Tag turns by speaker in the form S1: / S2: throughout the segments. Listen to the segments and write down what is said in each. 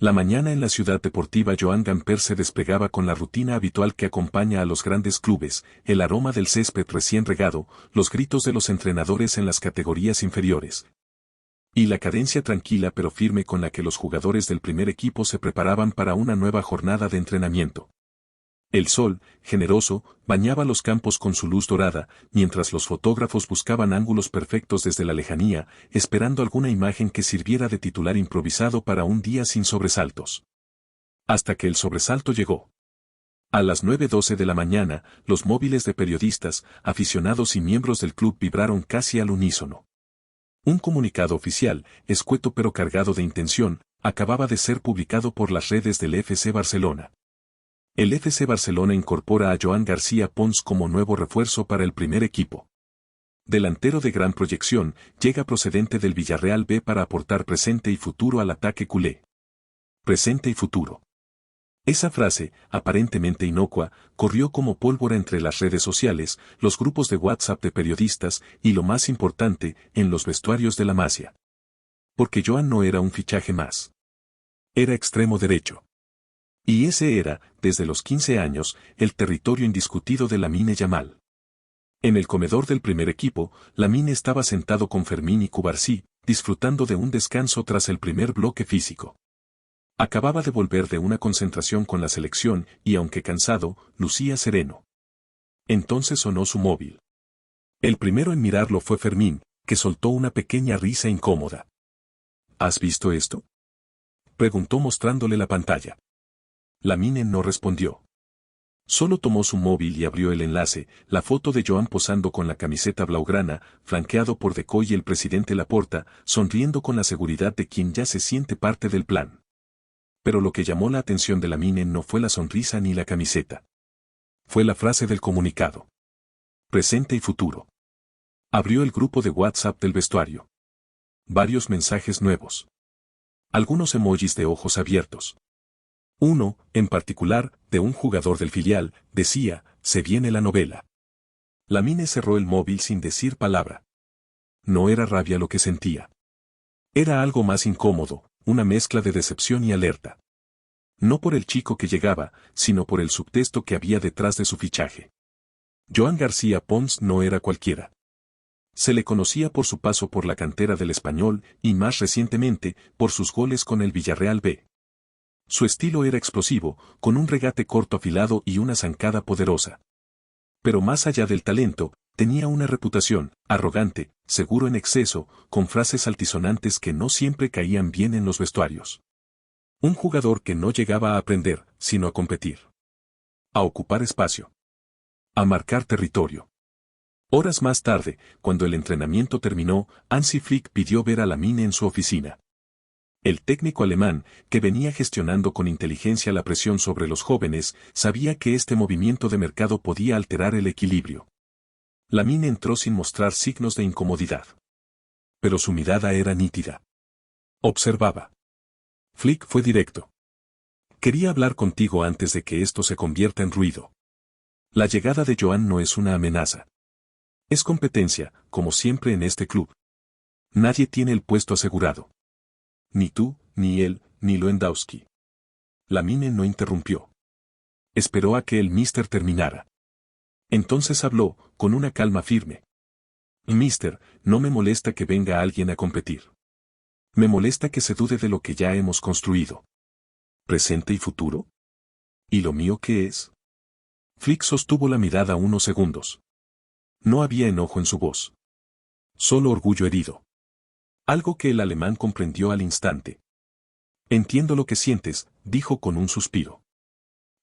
S1: La mañana en la ciudad deportiva Joan Gamper se desplegaba con la rutina habitual que acompaña a los grandes clubes, el aroma del césped recién regado, los gritos de los entrenadores en las categorías inferiores. Y la cadencia tranquila pero firme con la que los jugadores del primer equipo se preparaban para una nueva jornada de entrenamiento. El sol, generoso, bañaba los campos con su luz dorada, mientras los fotógrafos buscaban ángulos perfectos desde la lejanía, esperando alguna imagen que sirviera de titular improvisado para un día sin sobresaltos. Hasta que el sobresalto llegó. A las 9:12 de la mañana, los móviles de periodistas, aficionados y miembros del club vibraron casi al unísono. Un comunicado oficial, escueto pero cargado de intención, acababa de ser publicado por las redes del FC Barcelona. El FC Barcelona incorpora a Joan García Pons como nuevo refuerzo para el primer equipo. Delantero de gran proyección, llega procedente del Villarreal B para aportar presente y futuro al ataque culé. Presente y futuro. Esa frase, aparentemente inocua, corrió como pólvora entre las redes sociales, los grupos de WhatsApp de periodistas y, lo más importante, en los vestuarios de la Masia. Porque Joan no era un fichaje más. Era extremo derecho. Y ese era, desde los 15 años, el territorio indiscutido de Lamine Yamal. En el comedor del primer equipo, Lamine estaba sentado con Fermín y Cubarsí, disfrutando de un descanso tras el primer bloque físico. Acababa de volver de una concentración con la selección y, aunque cansado, lucía sereno. Entonces sonó su móvil. El primero en mirarlo fue Fermín, que soltó una pequeña risa incómoda. ¿Has visto esto?, preguntó mostrándole la pantalla. Lamine no respondió. Solo tomó su móvil y abrió el enlace, la foto de Joan posando con la camiseta blaugrana, flanqueado por Deco y el presidente Laporta, sonriendo con la seguridad de quien ya se siente parte del plan. Pero lo que llamó la atención de Lamine no fue la sonrisa ni la camiseta. Fue la frase del comunicado. Presente y futuro. Abrió el grupo de WhatsApp del vestuario. Varios mensajes nuevos. Algunos emojis de ojos abiertos. Uno, en particular, de un jugador del filial, decía, se viene la novela. Lamine cerró el móvil sin decir palabra. No era rabia lo que sentía. Era algo más incómodo, una mezcla de decepción y alerta. No por el chico que llegaba, sino por el subtexto que había detrás de su fichaje. Joan García Pons no era cualquiera. Se le conocía por su paso por la cantera del Español y, más recientemente, por sus goles con el Villarreal B. Su estilo era explosivo, con un regate corto afilado y una zancada poderosa. Pero más allá del talento, tenía una reputación, arrogante, seguro en exceso, con frases altisonantes que no siempre caían bien en los vestuarios. Un jugador que no llegaba a aprender, sino a competir. A ocupar espacio. A marcar territorio. Horas más tarde, cuando el entrenamiento terminó, Hansi Flick pidió ver a Lamine en su oficina. El técnico alemán, que venía gestionando con inteligencia la presión sobre los jóvenes, sabía que este movimiento de mercado podía alterar el equilibrio. Lamine entró sin mostrar signos de incomodidad. Pero su mirada era nítida. Observaba. Flick fue directo. Quería hablar contigo antes de que esto se convierta en ruido. La llegada de Joan no es una amenaza. Es competencia, como siempre en este club. Nadie tiene el puesto asegurado. Ni tú, ni él, ni Lewandowski. Lamine no interrumpió. Esperó a que el míster terminara. Entonces habló, con una calma firme. Míster, no me molesta que venga alguien a competir. Me molesta que se dude de lo que ya hemos construido. ¿Presente y futuro? ¿Y lo mío qué es? Flick sostuvo la mirada unos segundos. No había enojo en su voz. Solo orgullo herido. Algo que el alemán comprendió al instante. Entiendo lo que sientes, dijo con un suspiro.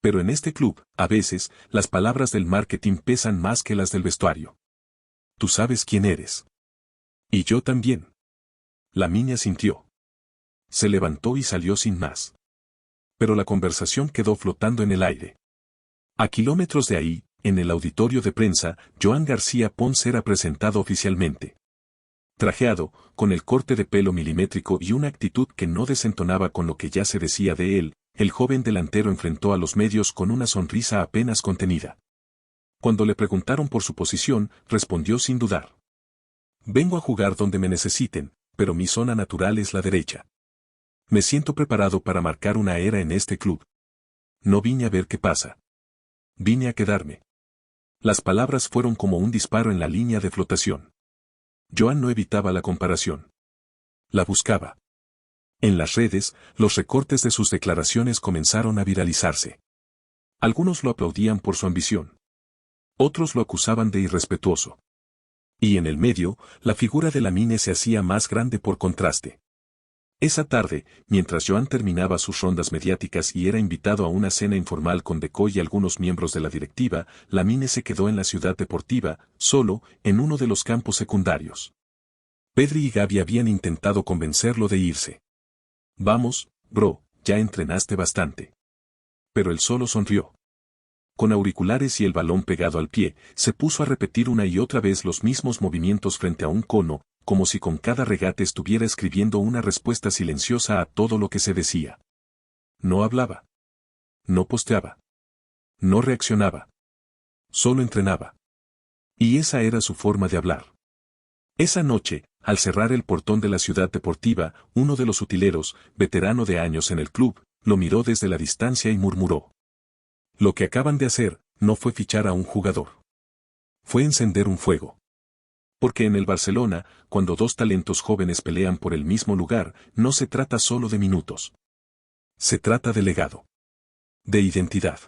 S1: Pero en este club, a veces, las palabras del marketing pesan más que las del vestuario. Tú sabes quién eres. Y yo también. Lamine asintió. Se levantó y salió sin más. Pero la conversación quedó flotando en el aire. A kilómetros de ahí, en el auditorio de prensa, Joan García Pons era presentado oficialmente. Trajeado, con el corte de pelo milimétrico y una actitud que no desentonaba con lo que ya se decía de él, el joven delantero enfrentó a los medios con una sonrisa apenas contenida. Cuando le preguntaron por su posición, respondió sin dudar. Vengo a jugar donde me necesiten, pero mi zona natural es la derecha. Me siento preparado para marcar una era en este club. No vine a ver qué pasa. Vine a quedarme. Las palabras fueron como un disparo en la línea de flotación. Joan no evitaba la comparación. La buscaba. En las redes, los recortes de sus declaraciones comenzaron a viralizarse. Algunos lo aplaudían por su ambición. Otros lo acusaban de irrespetuoso. Y en el medio, la figura de Lamine se hacía más grande por contraste. Esa tarde, mientras Joan terminaba sus rondas mediáticas y era invitado a una cena informal con Deco y algunos miembros de la directiva, Lamine se quedó en la ciudad deportiva, solo, en uno de los campos secundarios. Pedri y Gavi habían intentado convencerlo de irse. Vamos, bro, ya entrenaste bastante. Pero él solo sonrió. Con auriculares y el balón pegado al pie, se puso a repetir una y otra vez los mismos movimientos frente a un cono, como si con cada regate estuviera escribiendo una respuesta silenciosa a todo lo que se decía. No hablaba. No posteaba. No reaccionaba. Solo entrenaba. Y esa era su forma de hablar. Esa noche, al cerrar el portón de la ciudad deportiva, uno de los utileros, veterano de años en el club, lo miró desde la distancia y murmuró. Lo que acaban de hacer, no fue fichar a un jugador. Fue encender un fuego. Porque en el Barcelona, cuando dos talentos jóvenes pelean por el mismo lugar, no se trata solo de minutos. Se trata de legado. De identidad.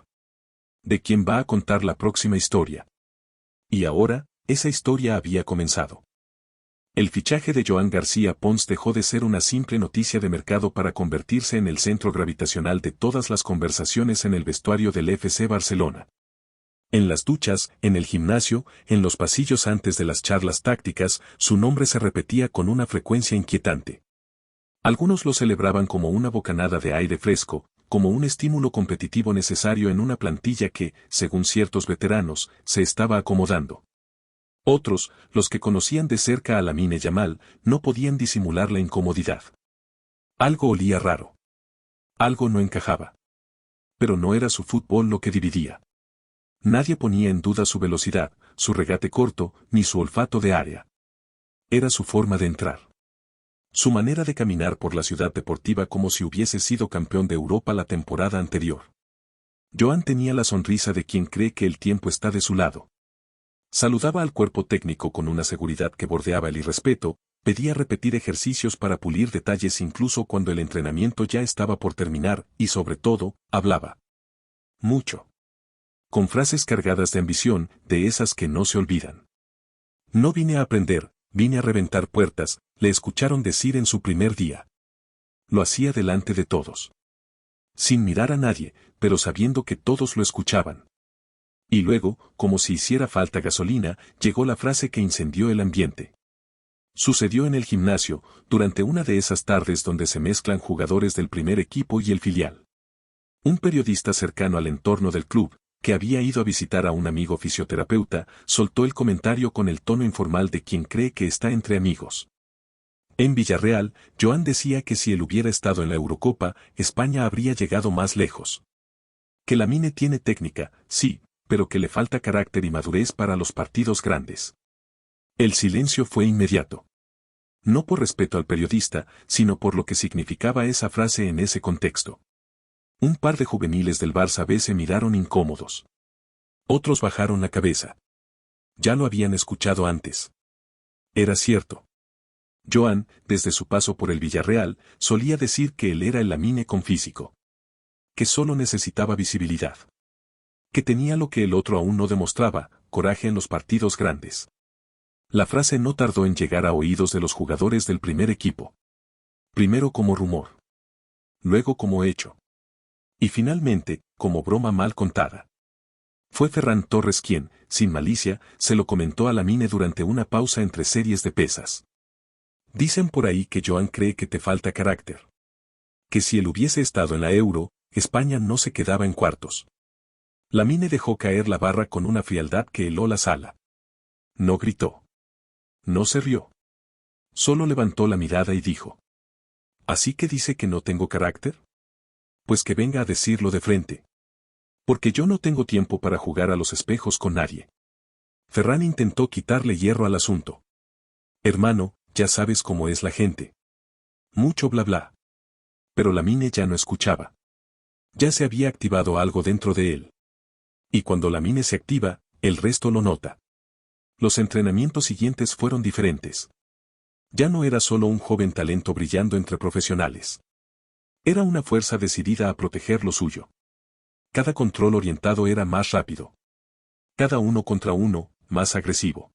S1: De quién va a contar la próxima historia. Y ahora, esa historia había comenzado. El fichaje de Joan García Pons dejó de ser una simple noticia de mercado para convertirse en el centro gravitacional de todas las conversaciones en el vestuario del FC Barcelona. En las duchas, en el gimnasio, en los pasillos antes de las charlas tácticas, su nombre se repetía con una frecuencia inquietante. Algunos lo celebraban como una bocanada de aire fresco, como un estímulo competitivo necesario en una plantilla que, según ciertos veteranos, se estaba acomodando. Otros, los que conocían de cerca a Lamine Yamal, no podían disimular la incomodidad. Algo olía raro. Algo no encajaba. Pero no era su fútbol lo que dividía. Nadie ponía en duda su velocidad, su regate corto, ni su olfato de área. Era su forma de entrar. Su manera de caminar por la ciudad deportiva como si hubiese sido campeón de Europa la temporada anterior. Joan tenía la sonrisa de quien cree que el tiempo está de su lado. Saludaba al cuerpo técnico con una seguridad que bordeaba el irrespeto, pedía repetir ejercicios para pulir detalles incluso cuando el entrenamiento ya estaba por terminar, y sobre todo, hablaba. Mucho. Con frases cargadas de ambición, de esas que no se olvidan. No vine a aprender, vine a reventar puertas, le escucharon decir en su primer día. Lo hacía delante de todos. Sin mirar a nadie, pero sabiendo que todos lo escuchaban. Y luego, como si hiciera falta gasolina, llegó la frase que incendió el ambiente. Sucedió en el gimnasio, durante una de esas tardes donde se mezclan jugadores del primer equipo y el filial. Un periodista cercano al entorno del club, que había ido a visitar a un amigo fisioterapeuta, soltó el comentario con el tono informal de quien cree que está entre amigos. En Villarreal, Joan decía que si él hubiera estado en la Eurocopa, España habría llegado más lejos. Que Lamine tiene técnica, sí, pero que le falta carácter y madurez para los partidos grandes. El silencio fue inmediato. No por respeto al periodista, sino por lo que significaba esa frase en ese contexto. Un par de juveniles del Barça B se miraron incómodos. Otros bajaron la cabeza. Ya lo habían escuchado antes. Era cierto. Joan, desde su paso por el Villarreal, solía decir que él era el Lamine con físico. Que solo necesitaba visibilidad. Que tenía lo que el otro aún no demostraba, coraje en los partidos grandes. La frase no tardó en llegar a oídos de los jugadores del primer equipo. Primero como rumor. Luego como hecho. Y finalmente, como broma mal contada. Fue Ferran Torres quien, sin malicia, se lo comentó a Lamine durante una pausa entre series de pesas. Dicen por ahí que Joan cree que te falta carácter. Que si él hubiese estado en la Euro, España no se quedaba en cuartos. Lamine dejó caer la barra con una frialdad que heló la sala. No gritó. No se rió. Solo levantó la mirada y dijo. ¿Así que dice que no tengo carácter? Pues que venga a decirlo de frente. Porque yo no tengo tiempo para jugar a los espejos con nadie. Ferran intentó quitarle hierro al asunto. Hermano, ya sabes cómo es la gente. Mucho bla bla. Pero Lamine ya no escuchaba. Ya se había activado algo dentro de él. Y cuando Lamine se activa, el resto lo nota. Los entrenamientos siguientes fueron diferentes. Ya no era solo un joven talento brillando entre profesionales. Era una fuerza decidida a proteger lo suyo. Cada control orientado era más rápido. Cada uno contra uno, más agresivo.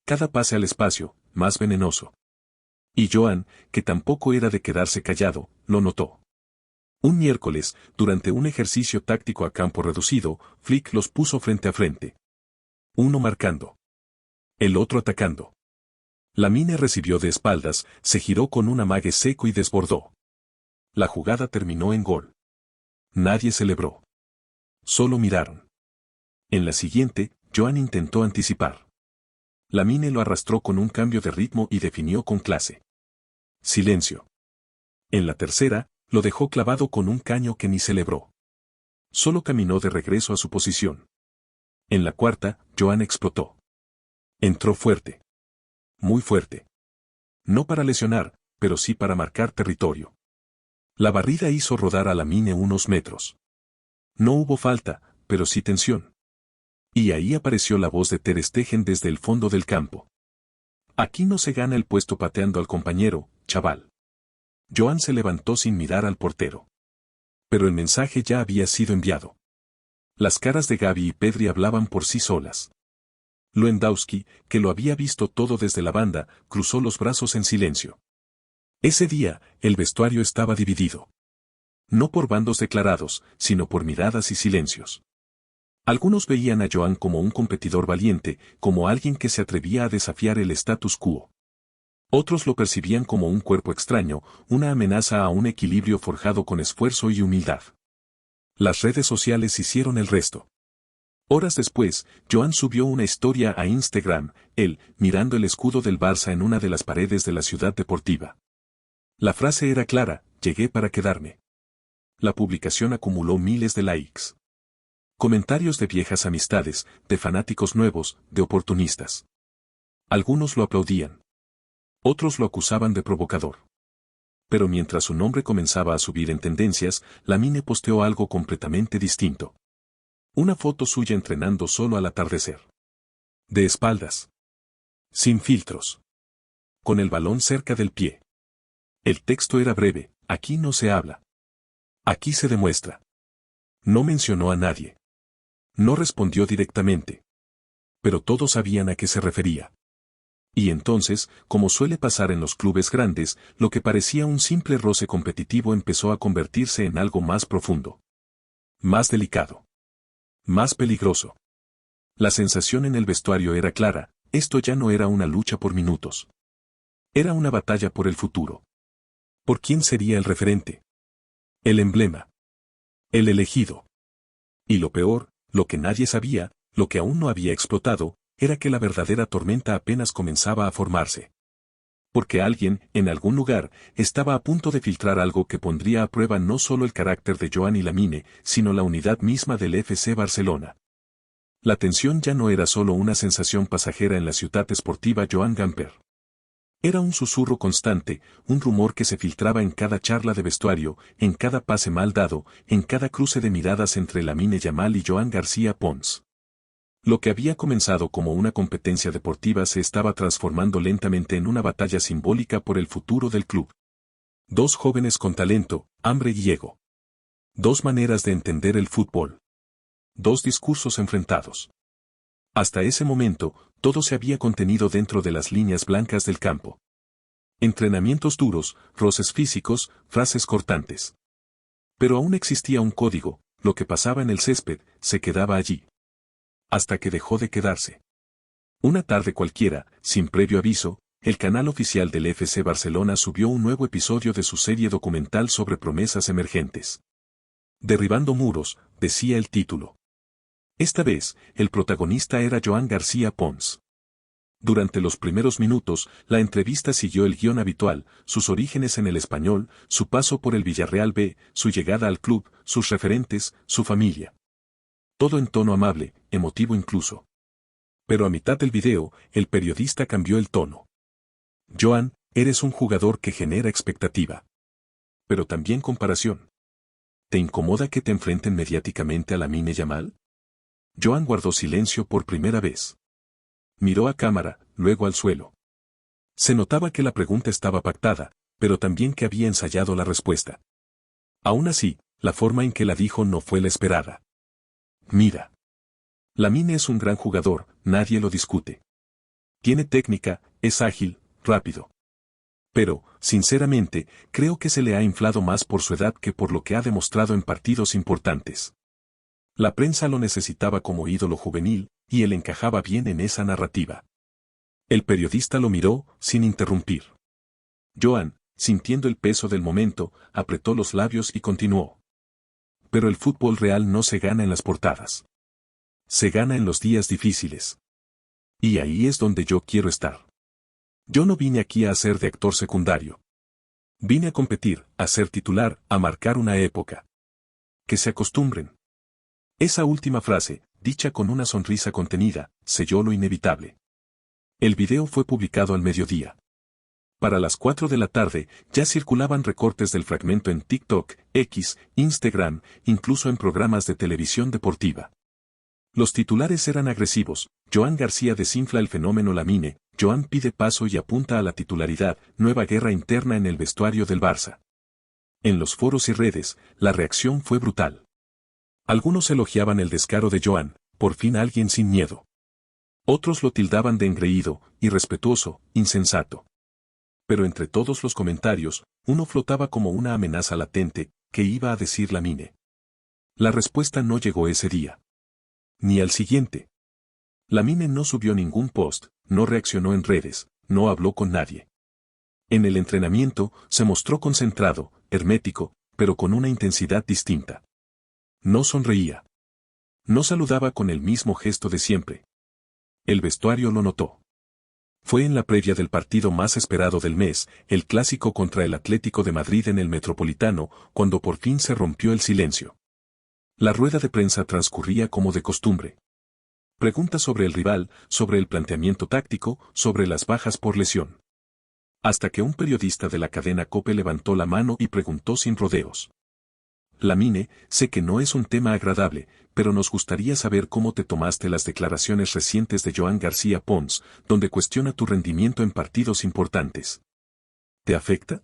S1: Cada pase al espacio, más venenoso. Y Joan, que tampoco era de quedarse callado, lo notó. Un miércoles, durante un ejercicio táctico a campo reducido, Flick los puso frente a frente. Uno marcando. El otro atacando. Lamine recibió de espaldas, se giró con un amague seco y desbordó. La jugada terminó en gol. Nadie celebró. Solo miraron. En la siguiente, Joan intentó anticipar. Lamine lo arrastró con un cambio de ritmo y definió con clase. Silencio. En la tercera, lo dejó clavado con un caño que ni celebró. Solo caminó de regreso a su posición. En la cuarta, Joan explotó. Entró fuerte. Muy fuerte. No para lesionar, pero sí para marcar territorio. La barrida hizo rodar a Lamine unos metros. No hubo falta, pero sí tensión. Y ahí apareció la voz de Ter Stegen desde el fondo del campo. Aquí no se gana el puesto pateando al compañero, chaval. Joan se levantó sin mirar al portero. Pero el mensaje ya había sido enviado. Las caras de Gavi y Pedri hablaban por sí solas. Lewandowski, que lo había visto todo desde la banda, cruzó los brazos en silencio. Ese día, el vestuario estaba dividido. No por bandos declarados, sino por miradas y silencios. Algunos veían a Joan como un competidor valiente, como alguien que se atrevía a desafiar el status quo. Otros lo percibían como un cuerpo extraño, una amenaza a un equilibrio forjado con esfuerzo y humildad. Las redes sociales hicieron el resto. Horas después, Joan subió una historia a Instagram, él, mirando el escudo del Barça en una de las paredes de la ciudad deportiva. La frase era clara: llegué para quedarme. La publicación acumuló miles de likes. Comentarios de viejas amistades, de fanáticos nuevos, de oportunistas. Algunos lo aplaudían. Otros lo acusaban de provocador. Pero mientras su nombre comenzaba a subir en tendencias, Lamine posteó algo completamente distinto. Una foto suya entrenando solo al atardecer. De espaldas. Sin filtros. Con el balón cerca del pie. El texto era breve: aquí no se habla. Aquí se demuestra. No mencionó a nadie. No respondió directamente. Pero todos sabían a qué se refería. Y entonces, como suele pasar en los clubes grandes, lo que parecía un simple roce competitivo empezó a convertirse en algo más profundo. Más delicado. Más peligroso. La sensación en el vestuario era clara: esto ya no era una lucha por minutos. Era una batalla por el futuro. ¿Por quién sería el referente? El emblema. El elegido. Y lo peor, lo que nadie sabía, lo que aún no había explotado, era que la verdadera tormenta apenas comenzaba a formarse. Porque alguien, en algún lugar, estaba a punto de filtrar algo que pondría a prueba no solo el carácter de Joan y Lamine, sino la unidad misma del FC Barcelona. La tensión ya no era solo una sensación pasajera en la ciudad esportiva Joan Gamper. Era un susurro constante, un rumor que se filtraba en cada charla de vestuario, en cada pase mal dado, en cada cruce de miradas entre Lamine Yamal y Joan García Pons. Lo que había comenzado como una competencia deportiva se estaba transformando lentamente en una batalla simbólica por el futuro del club. Dos jóvenes con talento, hambre y ego. Dos maneras de entender el fútbol. Dos discursos enfrentados. Hasta ese momento, todo se había contenido dentro de las líneas blancas del campo. Entrenamientos duros, roces físicos, frases cortantes. Pero aún existía un código: lo que pasaba en el césped, se quedaba allí. Hasta que dejó de quedarse. Una tarde cualquiera, sin previo aviso, el canal oficial del FC Barcelona subió un nuevo episodio de su serie documental sobre promesas emergentes. Derribando muros, decía el título. Esta vez, el protagonista era Joan García Pons. Durante los primeros minutos, la entrevista siguió el guión habitual: sus orígenes en el Español, su paso por el Villarreal B, su llegada al club, sus referentes, su familia. Todo en tono amable, emotivo incluso. Pero a mitad del video, el periodista cambió el tono. Joan, eres un jugador que genera expectativa. pero también comparación. ¿Te incomoda que te enfrenten mediáticamente a Lamine Yamal? Joan guardó silencio por primera vez. Miró a cámara, luego al suelo. Se notaba que la pregunta estaba pactada, pero también que había ensayado la respuesta. Aún así, la forma en que la dijo no fue la esperada. Mira. Lamine es un gran jugador, nadie lo discute. Tiene técnica, es ágil, rápido. Pero, sinceramente, creo que se le ha inflado más por su edad que por lo que ha demostrado en partidos importantes. La prensa lo necesitaba como ídolo juvenil, y él encajaba bien en esa narrativa. El periodista lo miró, sin interrumpir. Joan, sintiendo el peso del momento, apretó los labios y continuó. Pero el fútbol real no se gana en las portadas. Se gana en los días difíciles. Y ahí es donde yo quiero estar. Yo no vine aquí a hacer de actor secundario. Vine a competir, a ser titular, a marcar una época. Que se acostumbren. Esa última frase, dicha con una sonrisa contenida, selló lo inevitable. El video fue publicado al mediodía. Para las 4 de la tarde, ya circulaban recortes del fragmento en TikTok, X, Instagram, incluso en programas de televisión deportiva. Los titulares eran agresivos. Joan García desinfla el fenómeno Lamine, Joan pide paso y apunta a la titularidad, nueva guerra interna en el vestuario del Barça. En los foros y redes, la reacción fue brutal. Algunos elogiaban el descaro de Joan, por fin alguien sin miedo. Otros lo tildaban de engreído, irrespetuoso, insensato. Pero entre todos los comentarios, uno flotaba como una amenaza latente, ¿qué iba a decir Lamine? La respuesta no llegó ese día. Ni al siguiente. Lamine no subió ningún post, no reaccionó en redes, no habló con nadie. En el entrenamiento, se mostró concentrado, hermético, pero con una intensidad distinta. No sonreía. No saludaba con el mismo gesto de siempre. El vestuario lo notó. Fue en la previa del partido más esperado del mes, el clásico contra el Atlético de Madrid en el Metropolitano, cuando por fin se rompió el silencio. La rueda de prensa transcurría como de costumbre. Preguntas sobre el rival, sobre el planteamiento táctico, sobre las bajas por lesión. Hasta que un periodista de la cadena COPE levantó la mano y preguntó sin rodeos. Lamine, sé que no es un tema agradable, pero nos gustaría saber cómo te tomaste las declaraciones recientes de Joan García Pons, donde cuestiona tu rendimiento en partidos importantes. ¿Te afecta?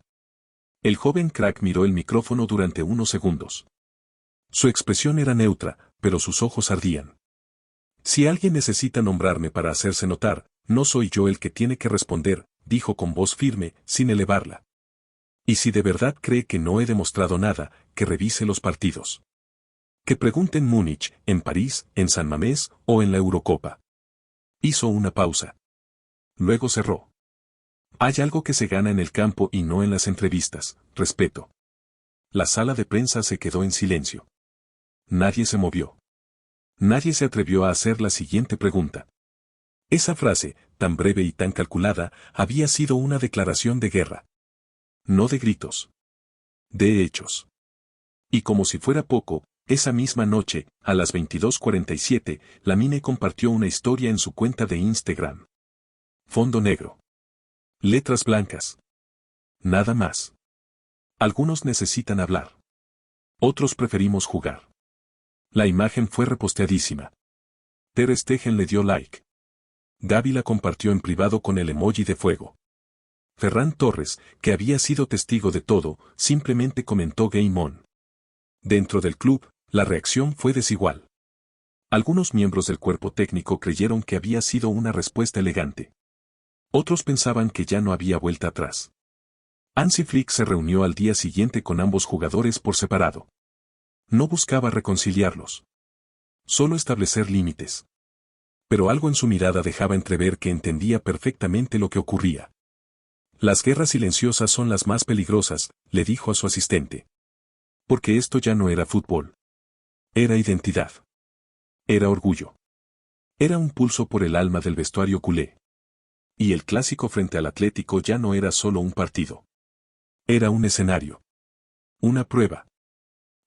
S1: El joven crack miró el micrófono durante unos segundos. Su expresión era neutra, pero sus ojos ardían. Si alguien necesita nombrarme para hacerse notar, no soy yo el que tiene que responder, dijo con voz firme, sin elevarla. Y si de verdad cree que no he demostrado nada, que revise los partidos. Que pregunte en Múnich, en París, en San Mamés o en la Eurocopa. Hizo una pausa. Luego cerró. Hay algo que se gana en el campo y no en las entrevistas, respeto. La sala de prensa se quedó en silencio. Nadie se movió. Nadie se atrevió a hacer la siguiente pregunta. Esa frase, tan breve y tan calculada, había sido una declaración de guerra. No de gritos. De hechos. Y como si fuera poco, esa misma noche, a las 22:47, Lamine compartió una historia en su cuenta de Instagram. Fondo negro. Letras blancas. Nada más. Algunos necesitan hablar. Otros preferimos jugar. La imagen fue reposteadísima. Ter Stegen le dio like. Gaby la compartió en privado con el emoji de fuego. Ferran Torres, que había sido testigo de todo, simplemente comentó Game On. Dentro del club, la reacción fue desigual. Algunos miembros del cuerpo técnico creyeron que había sido una respuesta elegante. Otros pensaban que ya no había vuelta atrás. Hansi Flick se reunió al día siguiente con ambos jugadores por separado. No buscaba reconciliarlos. Solo establecer límites. Pero algo en su mirada dejaba entrever que entendía perfectamente lo que ocurría. Las guerras silenciosas son las más peligrosas, le dijo a su asistente. Porque esto ya no era fútbol. Era identidad. Era orgullo. Era un pulso por el alma del vestuario culé. Y el clásico frente al Atlético ya no era solo un partido. Era un escenario. Una prueba.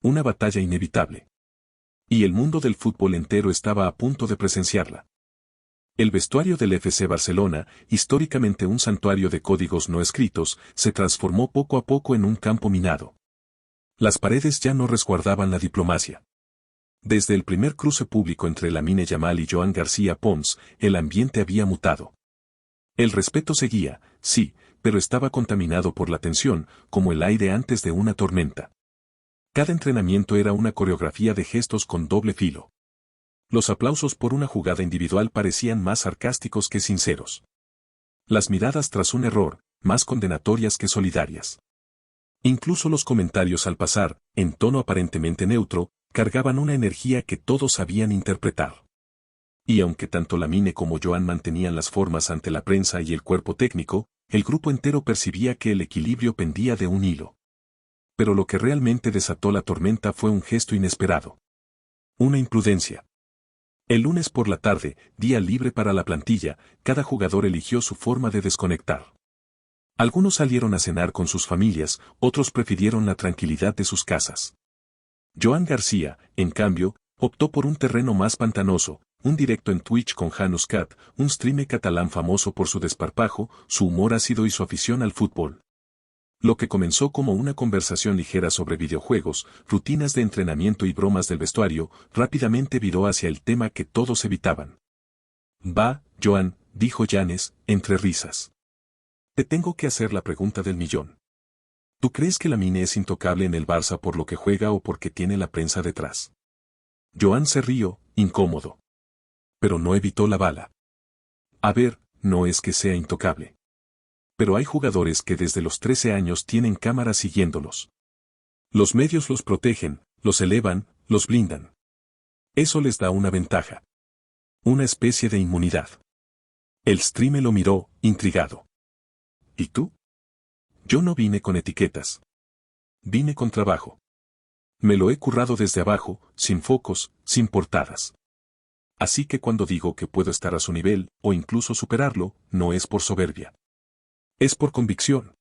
S1: Una batalla inevitable. Y el mundo del fútbol entero estaba a punto de presenciarla. El vestuario del FC Barcelona, históricamente un santuario de códigos no escritos, se transformó poco a poco en un campo minado. Las paredes ya no resguardaban la diplomacia. Desde el primer cruce público entre Lamine Yamal y Joan García Pons, el ambiente había mutado. El respeto seguía, sí, pero estaba contaminado por la tensión, como el aire antes de una tormenta. Cada entrenamiento era una coreografía de gestos con doble filo. Los aplausos por una jugada individual parecían más sarcásticos que sinceros. Las miradas tras un error, más condenatorias que solidarias. Incluso los comentarios al pasar, en tono aparentemente neutro, cargaban una energía que todos sabían interpretar. Y aunque tanto Lamine como Joan mantenían las formas ante la prensa y el cuerpo técnico, el grupo entero percibía que el equilibrio pendía de un hilo. Pero lo que realmente desató la tormenta fue un gesto inesperado. Una imprudencia. El lunes por la tarde, día libre para la plantilla, cada jugador eligió su forma de desconectar. Algunos salieron a cenar con sus familias, otros prefirieron la tranquilidad de sus casas. Joan García, en cambio, optó por un terreno más pantanoso, un directo en Twitch con Janus Cat, un streamer catalán famoso por su desparpajo, su humor ácido y su afición al fútbol. Lo que comenzó como una conversación ligera sobre videojuegos, rutinas de entrenamiento y bromas del vestuario, rápidamente viró hacia el tema que todos evitaban. Va, Joan, dijo Yanes, entre risas. Te tengo que hacer la pregunta del millón. ¿Tú crees que Lamine es intocable en el Barça por lo que juega o porque tiene la prensa detrás? Joan se rió, incómodo. Pero no evitó la bala. A ver, no es que sea intocable. Pero hay jugadores que desde los 13 años tienen cámaras siguiéndolos. Los medios los protegen, los elevan, los blindan. Eso les da una ventaja. Una especie de inmunidad. El streamer lo miró, intrigado. ¿Y tú? Yo no vine con etiquetas. Vine con trabajo. Me lo he currado desde abajo, sin focos, sin portadas. Así que cuando digo que puedo estar a su nivel, o incluso superarlo, no es por soberbia. Es por convicción.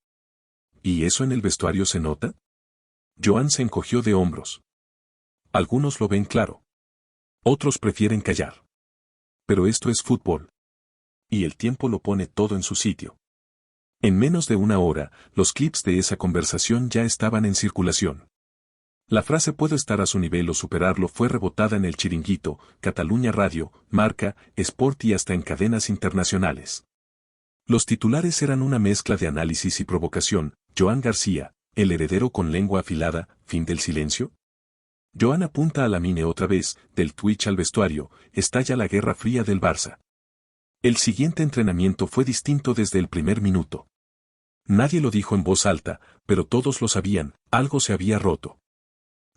S1: ¿Y eso en el vestuario se nota? Joan se encogió de hombros. Algunos lo ven claro. Otros prefieren callar. Pero esto es fútbol. Y el tiempo lo pone todo en su sitio. En menos de una hora, los clips de esa conversación ya estaban en circulación. La frase "puedo estar a su nivel o superarlo" fue rebotada en El Chiringuito, Cataluña Radio, Marca, Sport y hasta en cadenas internacionales. Los titulares eran una mezcla de análisis y provocación. Joan García, el heredero con lengua afilada, fin del silencio. Joan apunta a Lamine otra vez, del Twitch al vestuario, estalla la Guerra Fría del Barça. El siguiente entrenamiento fue distinto desde el primer minuto. Nadie lo dijo en voz alta, pero todos lo sabían, algo se había roto.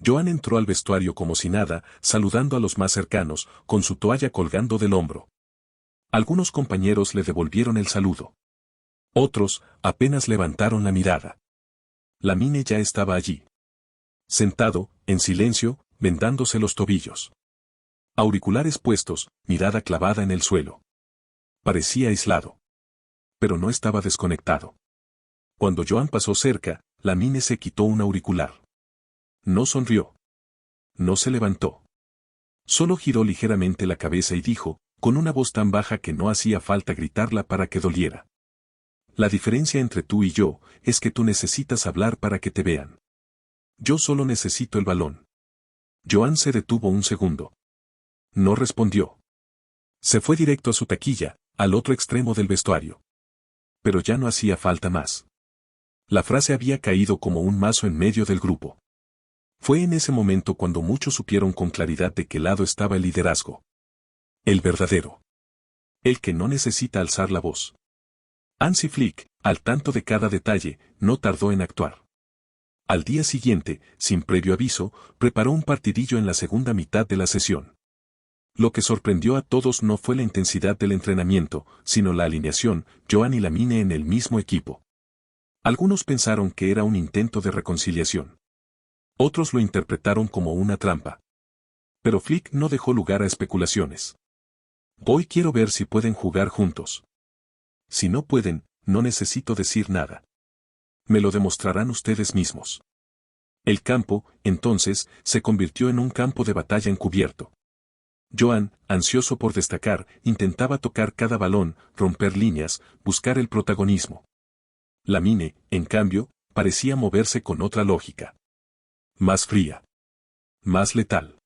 S1: Joan entró al vestuario como si nada, saludando a los más cercanos, con su toalla colgando del hombro. Algunos compañeros le devolvieron el saludo. Otros, apenas levantaron la mirada. Lamine ya estaba allí. Sentado, en silencio, vendándose los tobillos. Auriculares puestos, mirada clavada en el suelo. Parecía aislado. Pero no estaba desconectado. Cuando Joan pasó cerca, Lamine se quitó un auricular. No sonrió. No se levantó. Solo giró ligeramente la cabeza y dijo, con una voz tan baja que no hacía falta gritarla para que doliera. La diferencia entre tú y yo, es que tú necesitas hablar para que te vean. Yo solo necesito el balón. Joan se detuvo un segundo. No respondió. Se fue directo a su taquilla, al otro extremo del vestuario. Pero ya no hacía falta más. La frase había caído como un mazo en medio del grupo. Fue en ese momento cuando muchos supieron con claridad de qué lado estaba el liderazgo. El verdadero. El que no necesita alzar la voz. Hansi Flick, al tanto de cada detalle, no tardó en actuar. Al día siguiente, sin previo aviso, preparó un partidillo en la segunda mitad de la sesión. Lo que sorprendió a todos no fue la intensidad del entrenamiento, sino la alineación, Joan y Lamine en el mismo equipo. Algunos pensaron que era un intento de reconciliación. Otros lo interpretaron como una trampa. Pero Flick no dejó lugar a especulaciones. Hoy quiero ver si pueden jugar juntos. Si no pueden, no necesito decir nada. Me lo demostrarán ustedes mismos. El campo, entonces, se convirtió en un campo de batalla encubierto. Joan, ansioso por destacar, intentaba tocar cada balón, romper líneas, buscar el protagonismo. Lamine, en cambio, parecía moverse con otra lógica. Más fría. Más letal.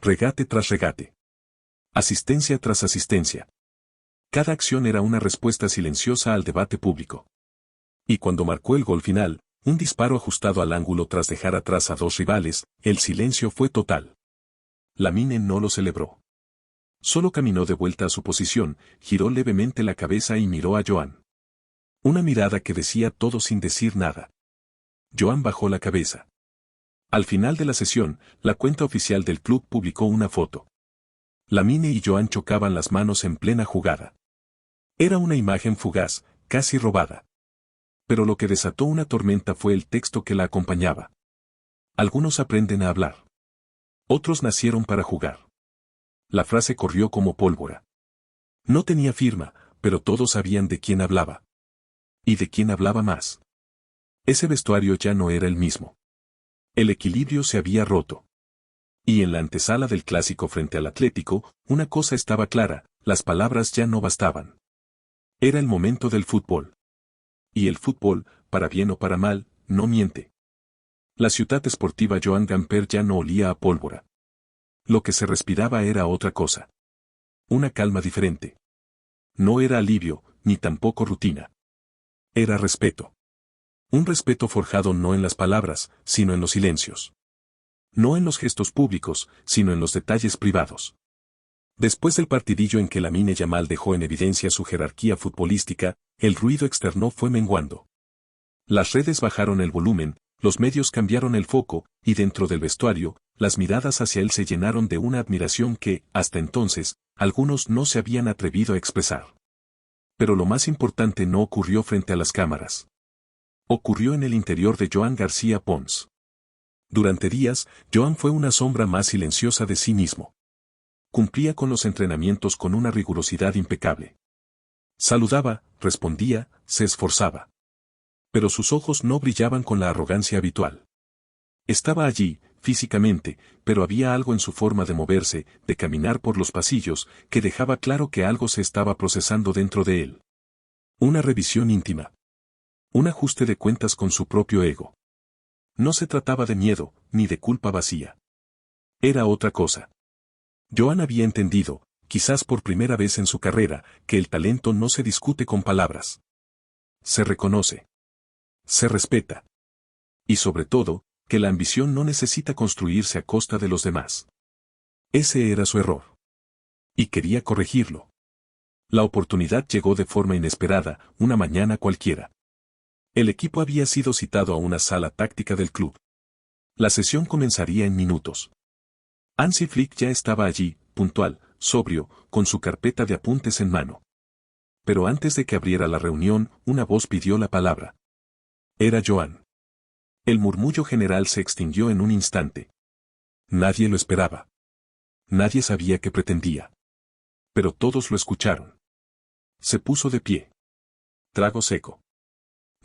S1: Regate tras regate. Asistencia tras asistencia. Cada acción era una respuesta silenciosa al debate público. Y cuando marcó el gol final, un disparo ajustado al ángulo tras dejar atrás a dos rivales, el silencio fue total. Lamine no lo celebró. Solo caminó de vuelta a su posición, giró levemente la cabeza y miró a Joan. Una mirada que decía todo sin decir nada. Joan bajó la cabeza. Al final de la sesión, la cuenta oficial del club publicó una foto. Lamine y Joan chocaban las manos en plena jugada. Era una imagen fugaz, casi robada. Pero lo que desató una tormenta fue el texto que la acompañaba. Algunos aprenden a hablar. Otros nacieron para jugar. La frase corrió como pólvora. No tenía firma, pero todos sabían de quién hablaba. Y de quién hablaba más. Ese vestuario ya no era el mismo. El equilibrio se había roto. Y en la antesala del clásico frente al Atlético, una cosa estaba clara, las palabras ya no bastaban. Era el momento del fútbol. Y el fútbol, para bien o para mal, no miente. La ciudad esportiva Joan Gamper ya no olía a pólvora. Lo que se respiraba era otra cosa. Una calma diferente. No era alivio, ni tampoco rutina. Era respeto. Un respeto forjado no en las palabras, sino en los silencios. No en los gestos públicos, sino en los detalles privados. Después del partidillo en que Lamine Yamal dejó en evidencia su jerarquía futbolística, el ruido externo fue menguando. Las redes bajaron el volumen, los medios cambiaron el foco, y dentro del vestuario, las miradas hacia él se llenaron de una admiración que, hasta entonces, algunos no se habían atrevido a expresar. Pero lo más importante no ocurrió frente a las cámaras. Ocurrió en el interior de Joan García Pons. Durante días, Joan fue una sombra más silenciosa de sí mismo. Cumplía con los entrenamientos con una rigurosidad impecable. Saludaba, respondía, se esforzaba. Pero sus ojos no brillaban con la arrogancia habitual. Estaba allí, físicamente, pero había algo en su forma de moverse, de caminar por los pasillos, que dejaba claro que algo se estaba procesando dentro de él. Una revisión íntima. Un ajuste de cuentas con su propio ego. No se trataba de miedo, ni de culpa vacía. Era otra cosa. Joan había entendido, quizás por primera vez en su carrera, que el talento no se discute con palabras. Se reconoce. Se respeta. Y sobre todo, que la ambición no necesita construirse a costa de los demás. Ese era su error. Y quería corregirlo. La oportunidad llegó de forma inesperada, una mañana cualquiera. El equipo había sido citado a una sala táctica del club. La sesión comenzaría en minutos. Hansi Flick ya estaba allí, puntual, sobrio, con su carpeta de apuntes en mano. Pero antes de que abriera la reunión, una voz pidió la palabra. Era Joan. El murmullo general se extinguió en un instante. Nadie lo esperaba. Nadie sabía qué pretendía. Pero todos lo escucharon. Se puso de pie. Trago seco.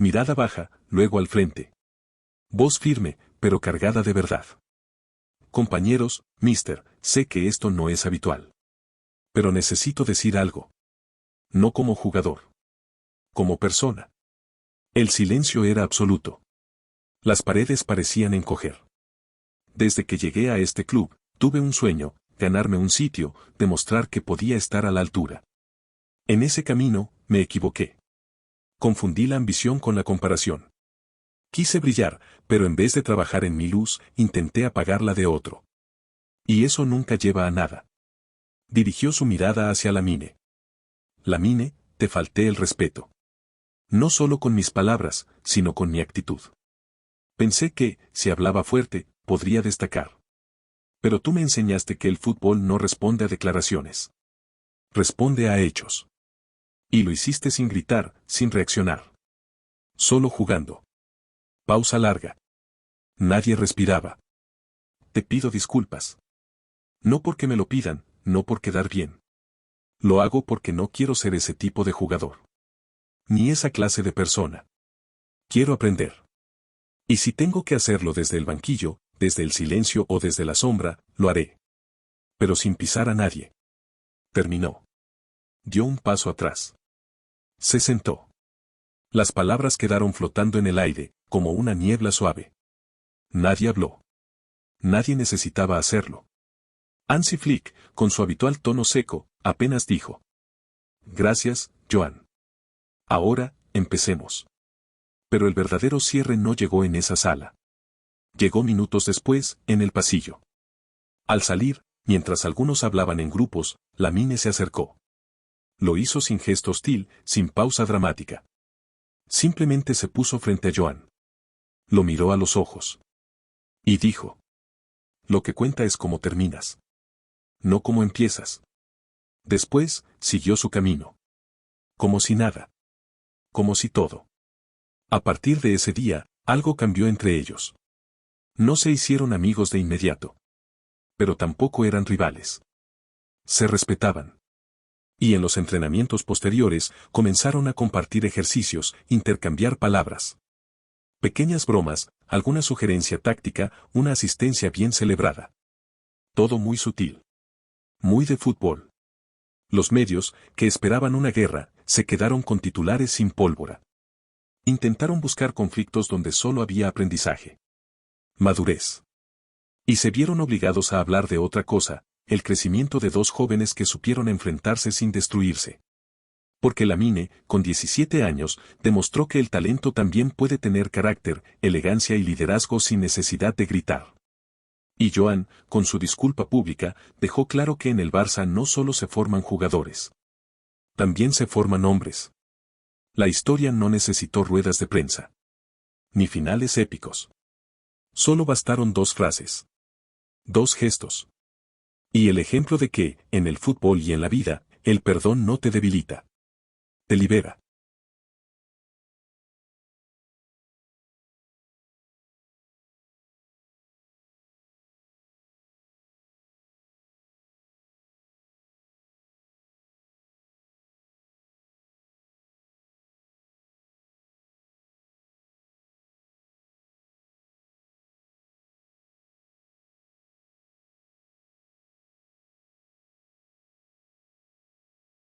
S1: Mirada baja, luego al frente. Voz firme, pero cargada de verdad. Compañeros, mister, sé que esto no es habitual. Pero necesito decir algo. No como jugador. Como persona. El silencio era absoluto. Las paredes parecían encoger. Desde que llegué a este club, tuve un sueño, ganarme un sitio, demostrar que podía estar a la altura. En ese camino, me equivoqué. Confundí la ambición con la comparación. Quise brillar, pero en vez de trabajar en mi luz, intenté apagarla de otro. Y eso nunca lleva a nada. Dirigió su mirada hacia Lamine. Lamine, te falté el respeto. No solo con mis palabras, sino con mi actitud. Pensé que, si hablaba fuerte, podría destacar. Pero tú me enseñaste que el fútbol no responde a declaraciones. Responde a hechos. Y lo hiciste sin gritar, sin reaccionar. Solo jugando. Pausa larga. Nadie respiraba. Te pido disculpas. No porque me lo pidan, no por quedar bien. Lo hago porque no quiero ser ese tipo de jugador. Ni esa clase de persona. Quiero aprender. Y si tengo que hacerlo desde el banquillo, desde el silencio o desde la sombra, lo haré. Pero sin pisar a nadie. Terminó. Dio un paso atrás. Se sentó. Las palabras quedaron flotando en el aire, como una niebla suave. Nadie habló. Nadie necesitaba hacerlo. Hansi Flick, con su habitual tono seco, apenas dijo: «Gracias, Joan. Ahora, empecemos». Pero el verdadero cierre no llegó en esa sala. Llegó minutos después, en el pasillo. Al salir, mientras algunos hablaban en grupos, Lamine se acercó. Lo hizo sin gesto hostil, sin pausa dramática. Simplemente se puso frente a Joan. Lo miró a los ojos. Y dijo: «Lo que cuenta es cómo terminas. No cómo empiezas». Después, siguió su camino. Como si nada. Como si todo. A partir de ese día, algo cambió entre ellos. No se hicieron amigos de inmediato. Pero tampoco eran rivales. Se respetaban. Y en los entrenamientos posteriores, comenzaron a compartir ejercicios, intercambiar palabras. Pequeñas bromas, alguna sugerencia táctica, una asistencia bien celebrada. Todo muy sutil. Muy de fútbol. Los medios, que esperaban una guerra, se quedaron con titulares sin pólvora. Intentaron buscar conflictos donde solo había aprendizaje. Madurez. Y se vieron obligados a hablar de otra cosa, el crecimiento de dos jóvenes que supieron enfrentarse sin destruirse. Porque Lamine, con 17 años, demostró que el talento también puede tener carácter, elegancia y liderazgo sin necesidad de gritar. Y Joan, con su disculpa pública, dejó claro que en el Barça no solo se forman jugadores. También se forman hombres. La historia no necesitó ruedas de prensa. Ni finales épicos. Solo bastaron 2 frases. 2 gestos. Y el ejemplo de que, en el fútbol y en la vida, el perdón no te debilita. Te libera.